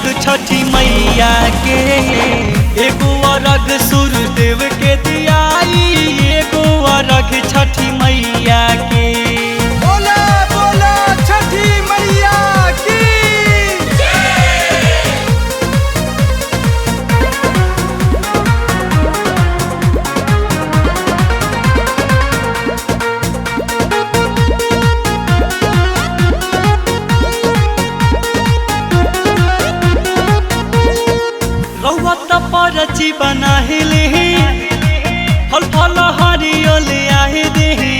अरघ छठी मैया के, एगो अरघ सूर्यदेव के दियाई, एगो अरघ छठी मैया के। बोला बोला छठी मैया की। रउआ त परची बनाहिले, फल फल हरियोले आए देहे,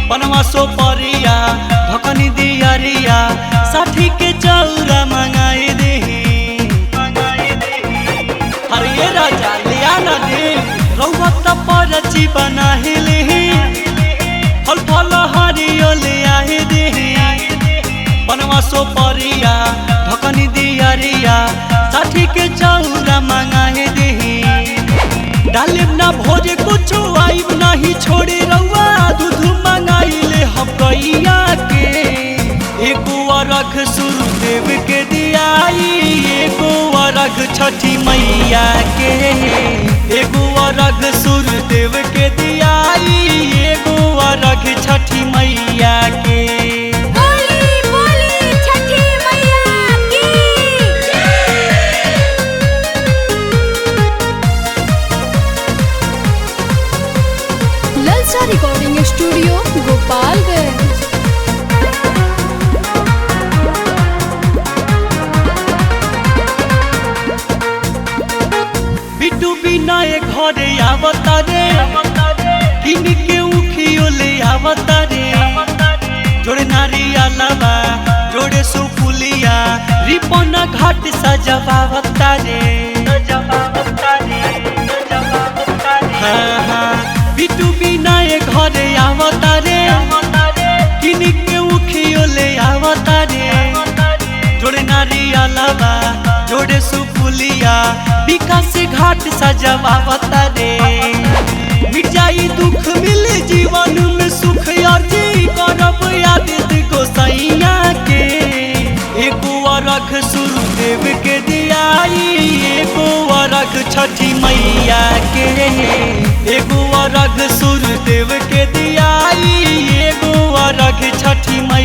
बनवा सो परिया ढकनी दियरिया, साठी के चौरा मंगाए देहे। हरे राजा लिया न दे, रउआ त परची बनाहिले, फल फल हरियोले आए देहे, बनवा सो परिया ढकनी दियरिया, साठी के चौरा मंगाए देहे। डालिब ना भोज कुछ आइब नहीं छोड़े रउआ, दूध मंगाइले हम गैया के, एगो अरघ सूर्यदेव के दियाई, एगो अरघ छठी मैया के, एगो अरघ सूर्यदेव के दियाई, एगो अरघ छठी मैया के। Recording studio Gopalganj. बिटू बिना घरे आवता रे, किन के उखियो ले आवता रे, जोड़े नारियलवा जोड़े सुपुलिया, रिपना घाट सजवावता रे। हाँ हाँ बिटू बिना घरे आवता रे, किन के उखियो ले आवता रे, जोड़े नारियलवा जोड़े सुपुलिया, विकास घाट सजवावता रे। मिट जाई दुख मिले जीवन में सुख, अर्जी करब आदित्य गोसैया के, एगो अरघ सूर्यदेव के दियाई, एगो अरघ छठी मैया के, एगो अरघ सूर्यदेव के दियाई, एगो अरघ छठी मैया।